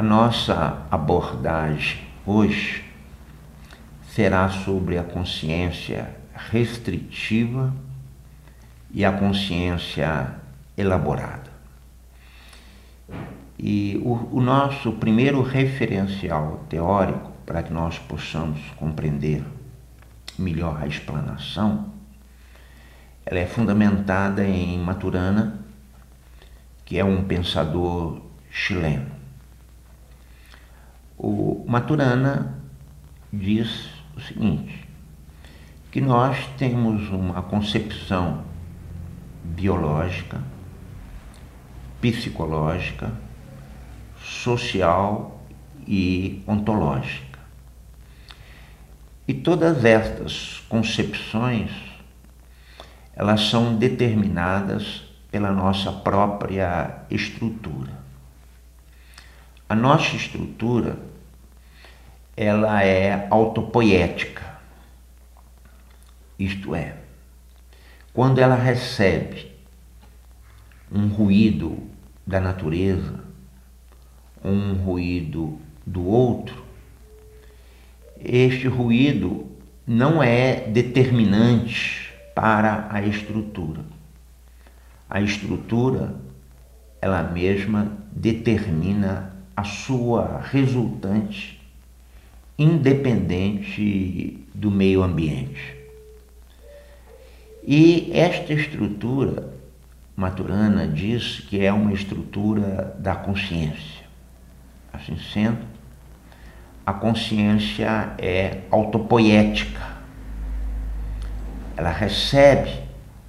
A nossa abordagem hoje será sobre a consciência restritiva e a consciência elaborada. E o nosso primeiro referencial teórico, para que nós possamos compreender melhor a explanação, ela é fundamentada em Maturana, que é um pensador chileno. O Maturana diz o seguinte, que nós temos uma concepção biológica, psicológica, social e ontológica. E todas estas concepções, elas são determinadas pela nossa própria estrutura. A nossa estrutura, ela é autopoética. Isto é, quando ela recebe um ruído da natureza, um ruído do outro, este ruído não é determinante para a estrutura. A estrutura, ela mesma determina a sua resultante, independente do meio ambiente. E esta estrutura, Maturana diz que é uma estrutura da consciência. Assim sendo, a consciência é autopoética. Ela recebe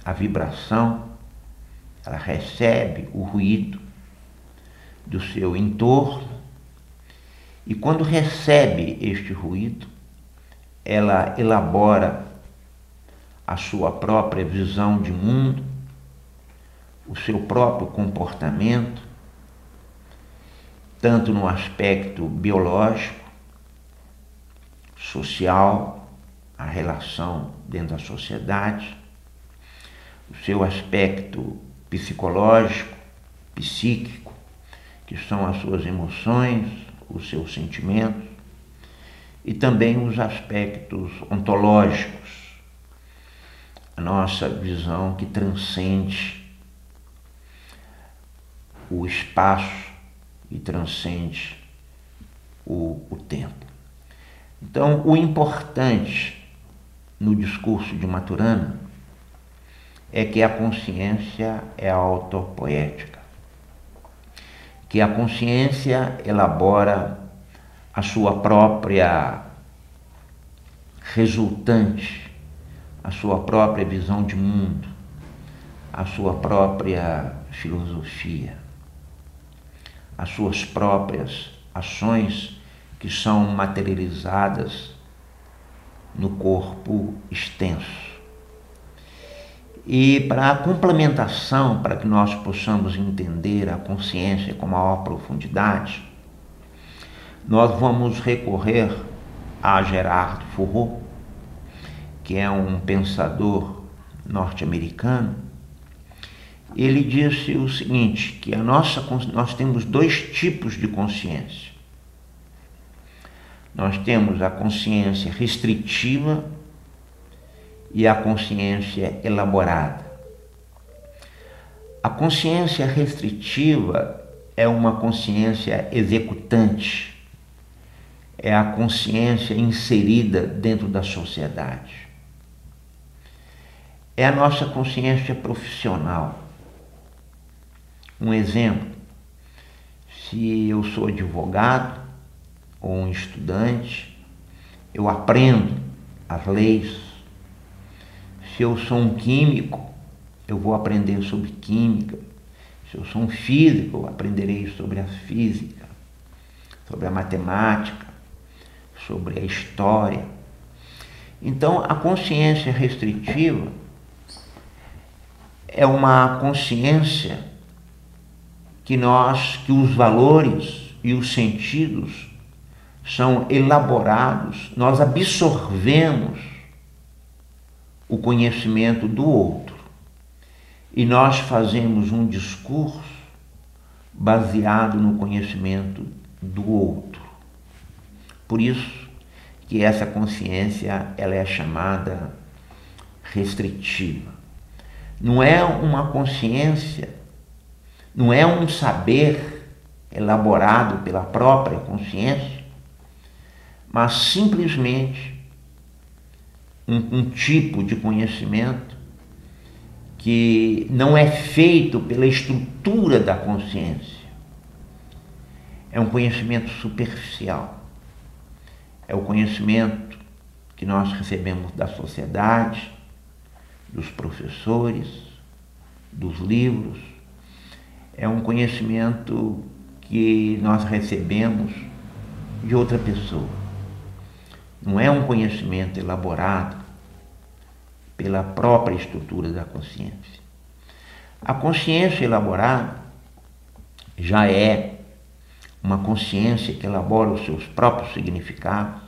a vibração, ela recebe o ruído do seu entorno e quando recebe este ruído, ela elabora a sua própria visão de mundo, o seu próprio comportamento, tanto no aspecto biológico, social, a relação dentro da sociedade, o seu aspecto psicológico, psíquico, que são as suas emoções, os seus sentimentos, e também os aspectos ontológicos, a nossa visão que transcende o espaço e transcende o tempo. Então, o importante no discurso de Maturana é que a consciência é autopoética, que a consciência elabora a sua própria resultante, a sua própria visão de mundo, a sua própria filosofia, as suas próprias ações que são materializadas no corpo extenso. E para a complementação, para que nós possamos entender a consciência com maior profundidade, nós vamos recorrer a Gerard Foucault, que é um pensador norte-americano. Ele disse o seguinte, que nós temos dois tipos de consciência. Nós temos a consciência restritiva e a consciência elaborada. A consciência restritiva é uma consciência executante, é a consciência inserida dentro da sociedade. É a nossa consciência profissional. Um exemplo, se eu sou advogado ou um estudante, eu aprendo as leis. Se eu sou um químico, eu vou aprender sobre química. Se eu sou um físico, eu aprenderei sobre a física, sobre a matemática, sobre a história. Então, a consciência restritiva é uma consciência que os valores e os sentidos são elaborados, nós absorvemos o conhecimento do outro e nós fazemos um discurso baseado no conhecimento do outro. Por isso que essa consciência ela é chamada restritiva. Não é uma consciência, não é um saber elaborado pela própria consciência, mas simplesmente um tipo de conhecimento que não é feito pela estrutura da consciência. É um conhecimento superficial. É o conhecimento que nós recebemos da sociedade, dos professores, dos livros. É um conhecimento que nós recebemos de outra pessoa. Não é um conhecimento elaborado pela própria estrutura da consciência. A consciência elaborada já é uma consciência que elabora os seus próprios significados,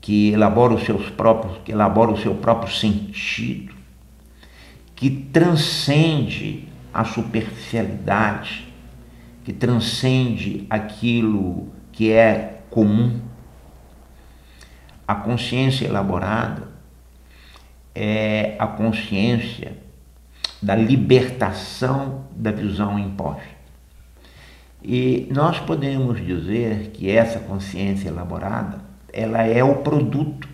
que elabora o seu próprio sentido, que transcende a superficialidade, que transcende aquilo que é comum. A consciência elaborada é a consciência da libertação da visão imposta. E nós podemos dizer que essa consciência elaborada, ela é o produto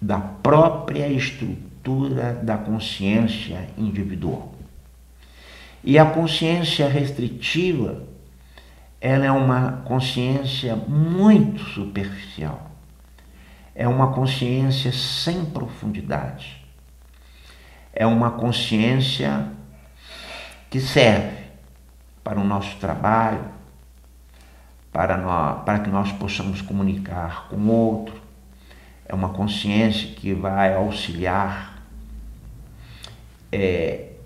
da própria estrutura da consciência individual. E a consciência restritiva, ela é uma consciência muito superficial. É uma consciência sem profundidade. É uma consciência que serve para o nosso trabalho, para que nós possamos comunicar com o outro. É uma consciência que vai auxiliar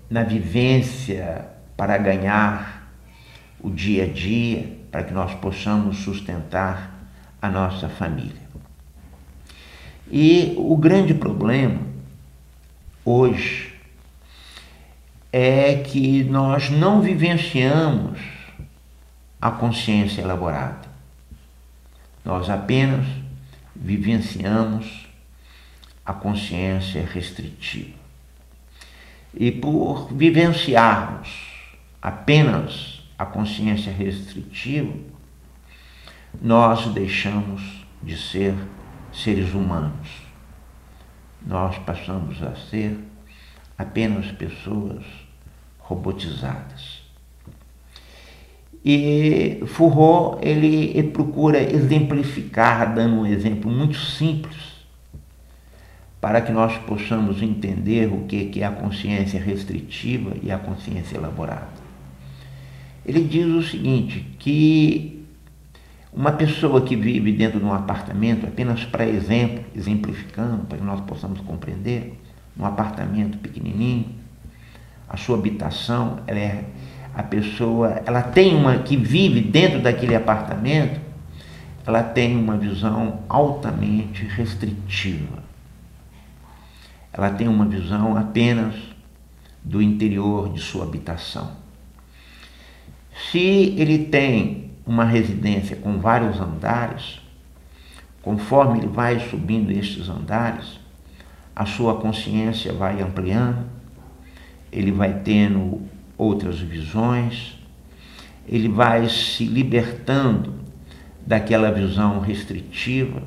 na vivência para ganhar o dia a dia, para que nós possamos sustentar a nossa família. E o grande problema hoje é que nós não vivenciamos a consciência elaborada. Nós apenas vivenciamos a consciência restritiva. E por vivenciarmos apenas a consciência restritiva, nós deixamos de ser seres humanos. Nós passamos a ser apenas pessoas robotizadas. E Foucault, ele procura exemplificar, dando um exemplo muito simples, para que nós possamos entender o que é a consciência restritiva e a consciência elaborada. Ele diz o seguinte, que uma pessoa que vive dentro de um apartamento, apenas para exemplificando, para que nós possamos compreender, um apartamento pequenininho, a sua habitação, ela tem que vive dentro daquele apartamento, ela tem uma visão altamente restritiva. Ela tem uma visão apenas do interior de sua habitação. Se ele tem uma residência com vários andares, conforme ele vai subindo estes andares, a sua consciência vai ampliando, ele vai tendo outras visões, ele vai se libertando daquela visão restritiva,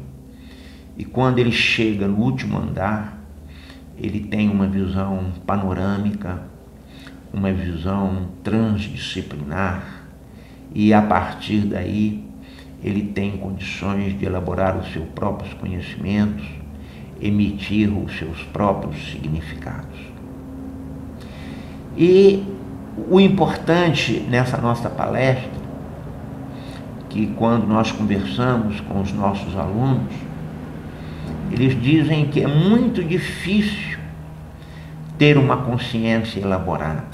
e quando ele chega no último andar, ele tem uma visão panorâmica, uma visão transdisciplinar, e a partir daí ele tem condições de elaborar os seus próprios conhecimentos, emitir os seus próprios significados. E o importante nessa nossa palestra, que quando nós conversamos com os nossos alunos, eles dizem que é muito difícil ter uma consciência elaborada,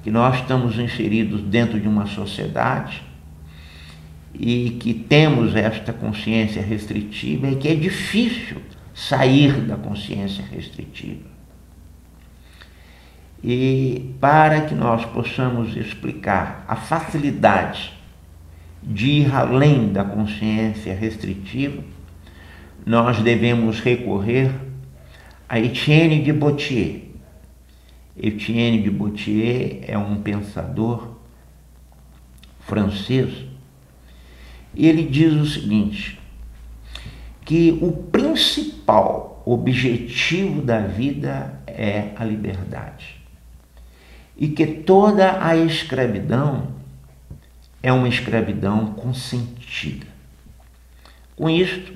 que nós estamos inseridos dentro de uma sociedade e que temos esta consciência restritiva e que é difícil sair da consciência restritiva. E para que nós possamos explicar a facilidade de ir além da consciência restritiva, nós devemos recorrer a Etienne de Bottier. Etienne de Bottier é um pensador francês, e ele diz o seguinte, que o principal objetivo da vida é a liberdade, e que toda a escravidão é uma escravidão consentida. Com isto,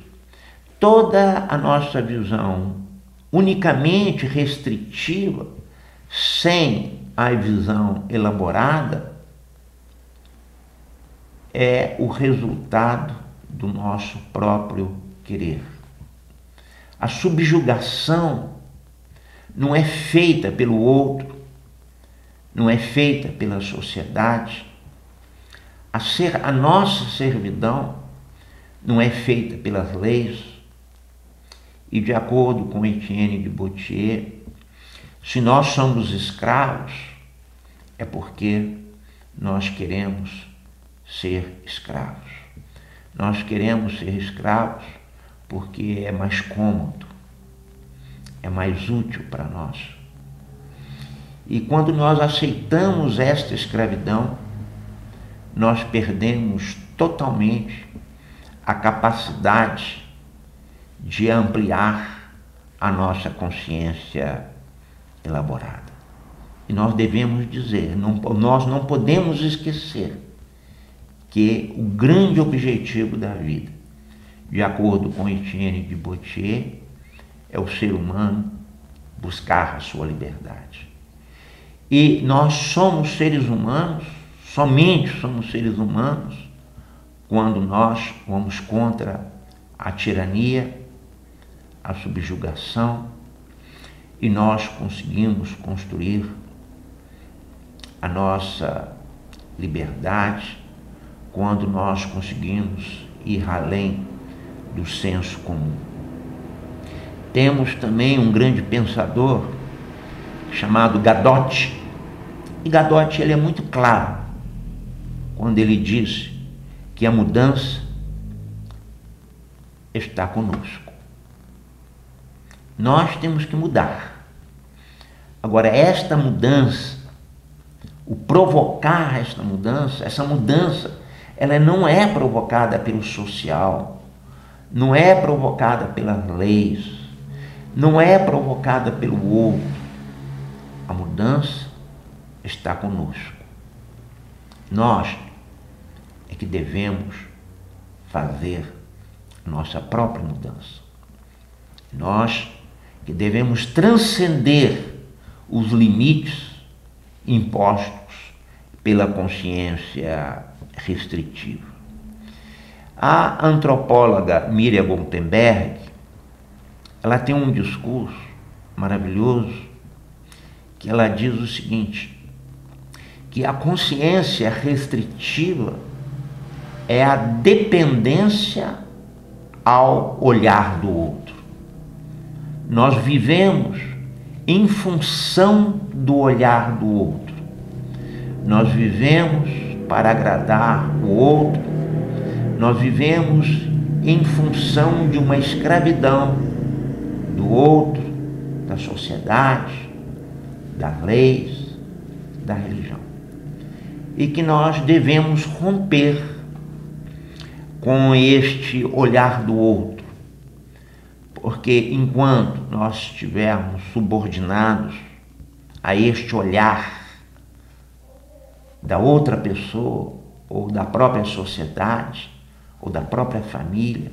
toda a nossa visão unicamente restritiva, sem a visão elaborada, é o resultado do nosso próprio querer. A subjugação não é feita pelo outro, não é feita pela sociedade. A nossa servidão não é feita pelas leis. E de acordo com Etienne de Bottier, se nós somos escravos, é porque nós queremos ser escravos. Nós queremos ser escravos porque é mais cômodo, é mais útil para nós. E quando nós aceitamos esta escravidão, nós perdemos totalmente a capacidade de ampliar a nossa consciência elaborada. E nós devemos dizer, nós não podemos esquecer que o grande objetivo da vida, de acordo com Etienne de Bottier, é o ser humano buscar a sua liberdade. E nós somos seres humanos, somente somos seres humanos, quando nós vamos contra a tirania, a subjugação, e nós conseguimos construir a nossa liberdade quando nós conseguimos ir além do senso comum. Temos também um grande pensador chamado Gadot, e Gadot ele é muito claro quando ele diz que a mudança está conosco. Nós temos que mudar. Agora, esta mudança, o provocar essa mudança, ela não é provocada pelo social, não é provocada pelas leis, não é provocada pelo outro. A mudança está conosco. Nós é que devemos fazer a nossa própria mudança. Nós que devemos transcender os limites impostos pela consciência restritiva. A antropóloga Miriam Goldberg, ela tem um discurso maravilhoso que ela diz o seguinte, que a consciência restritiva é a dependência ao olhar do outro. Nós vivemos em função do olhar do outro. Nós vivemos para agradar o outro. Nós vivemos em função de uma escravidão do outro, da sociedade, das leis, da religião. E que nós devemos romper com este olhar do outro, porque enquanto nós estivermos subordinados a este olhar da outra pessoa, ou da própria sociedade, ou da própria família,